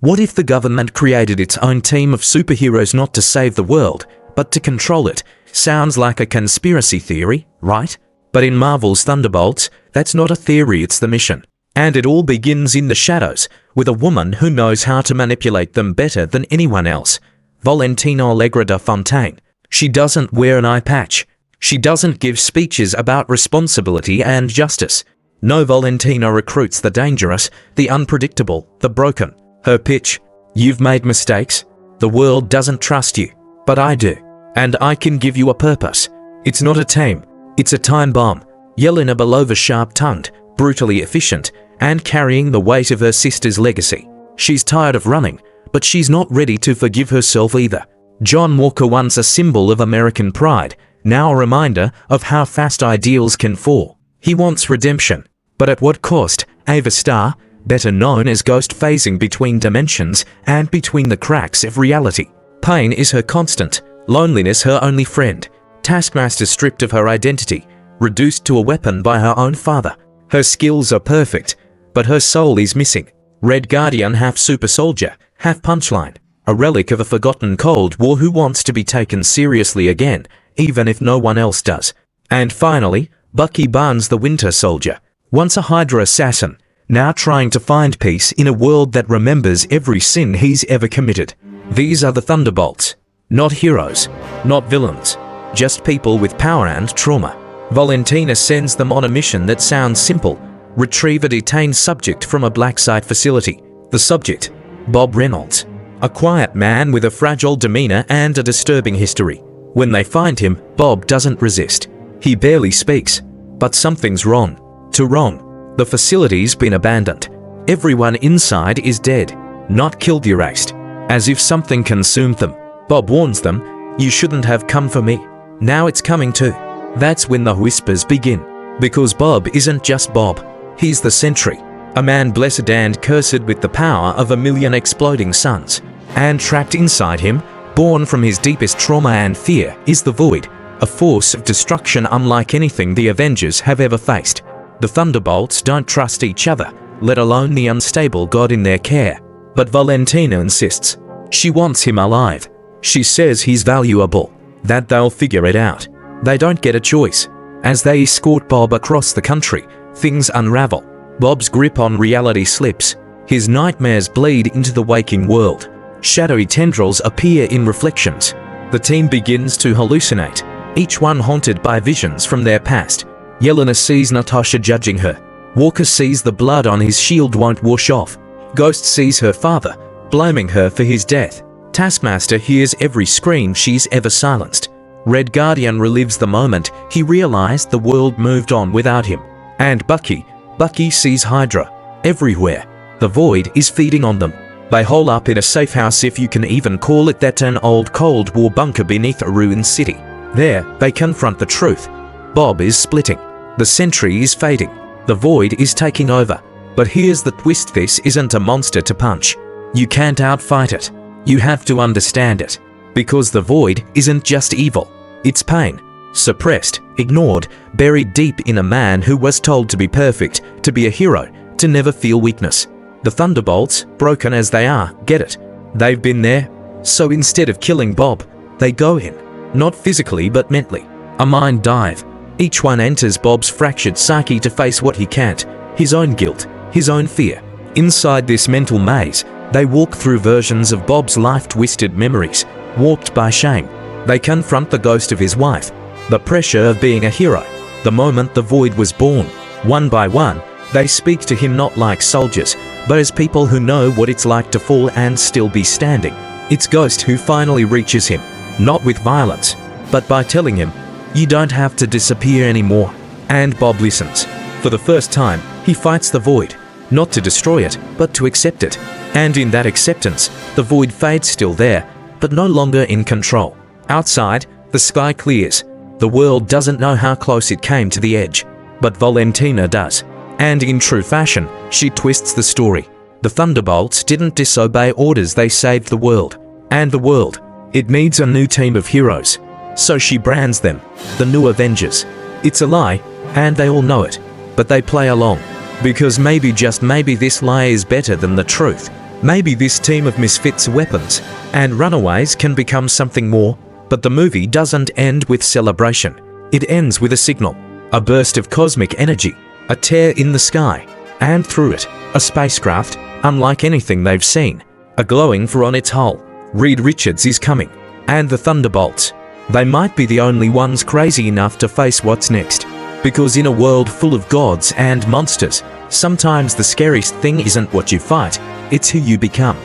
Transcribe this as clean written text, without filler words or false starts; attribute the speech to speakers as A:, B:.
A: What if the government created its own team of superheroes not to save the world, but to control it? Sounds like a conspiracy theory, right? But in Marvel's Thunderbolts, that's not a theory, it's the mission. And it all begins in the shadows, with a woman who knows how to manipulate them better than anyone else. Valentina Allegra de Fontaine. She doesn't wear an eye patch. She doesn't give speeches about responsibility and justice. No, Valentina recruits the dangerous, the unpredictable, the broken. Her pitch: you've made mistakes. The world doesn't trust you, but I do. And I can give you a purpose. It's not a team, it's a time bomb. Yelena Belova, sharp-tongued, brutally efficient, and carrying the weight of her sister's legacy. She's tired of running, but she's not ready to forgive herself either. John Walker, once a symbol of American pride, now a reminder of how fast ideals can fall. He wants redemption, but at what cost? Ava Starr, better known as Ghost, phasing between dimensions and between the cracks of reality. Pain is her constant, loneliness her only friend. Taskmaster, stripped of her identity, reduced to a weapon by her own father. Her skills are perfect, but her soul is missing. Red Guardian, half super soldier, half punchline, a relic of a forgotten Cold War who wants to be taken seriously again, even if no one else does. And finally, Bucky Barnes, the Winter Soldier, once a Hydra assassin, now trying to find peace in a world that remembers every sin he's ever committed. These are the Thunderbolts. Not heroes, not villains, just people with power and trauma. Valentina sends them on a mission that sounds simple: retrieve a detained subject from a black site facility. The subject, Bob Reynolds, a quiet man with a fragile demeanor and a disturbing history. When they find him, Bob doesn't resist. He barely speaks, but something's wrong. Too wrong. The facility's been abandoned. Everyone inside is dead, not killed, erased, as if something consumed them. Bob warns them, "You shouldn't have come for me. Now it's coming too." That's when the whispers begin. Because Bob isn't just Bob. He's the Sentry, a man blessed and cursed with the power of 1,000,000 exploding suns. And trapped inside him, born from his deepest trauma and fear, is the Void, a force of destruction unlike anything the Avengers have ever faced. The Thunderbolts don't trust each other, let alone the unstable god in their care. But Valentina insists. She wants him alive. She says he's valuable, that they'll figure it out. They don't get a choice. As they escort Bob across the country, things unravel. Bob's grip on reality slips. His nightmares bleed into the waking world. Shadowy tendrils appear in reflections. The team begins to hallucinate, each one haunted by visions from their past. Yelena sees Natasha judging her. Walker sees the blood on his shield won't wash off. Ghost sees her father, blaming her for his death. Taskmaster hears every scream she's ever silenced. Red Guardian relives the moment he realized the world moved on without him. And Bucky sees Hydra everywhere. The Void is feeding on them. They hole up in a safe house, if you can even call it that, an old Cold War bunker beneath a ruined city. There, they confront the truth. Bob is splitting. The Sentry is fading. The Void is taking over. But here's the twist: this isn't a monster to punch. You can't outfight it. You have to understand it. Because the Void isn't just evil. It's pain. Suppressed, ignored, buried deep in a man who was told to be perfect, to be a hero, to never feel weakness. The Thunderbolts, broken as they are, get it. They've been there. So instead of killing Bob, they go in. Not physically but mentally. A mind dive. Each one enters Bob's fractured psyche to face what he can't, his own guilt, his own fear. Inside this mental maze, they walk through versions of Bob's life-twisted memories, warped by shame. They confront the ghost of his wife, the pressure of being a hero. The moment the Void was born, one by one, they speak to him not like soldiers, but as people who know what it's like to fall and still be standing. It's Ghost who finally reaches him, not with violence, but by telling him, "You don't have to disappear anymore." And Bob listens. For the first time, he fights the Void, not to destroy it, but to accept it. And in that acceptance, the Void fades, still there, but no longer in control. Outside, the sky clears. The world doesn't know how close it came to the edge, but Valentina does. And in true fashion, she twists the story. The Thunderbolts didn't disobey orders, they saved the world. And the world, it needs a new team of heroes. So she brands them, the new Avengers. It's a lie, and they all know it, but they play along. Because maybe, just maybe, this lie is better than the truth. Maybe this team of misfits are weapons, and runaways can become something more, but the movie doesn't end with celebration. It ends with a signal, a burst of cosmic energy, a tear in the sky, and through it, a spacecraft, unlike anything they've seen, a glowing for on its hull. Reed Richards is coming, and the Thunderbolts. They might be the only ones crazy enough to face what's next, because in a world full of gods and monsters, sometimes the scariest thing isn't what you fight, it's who you become.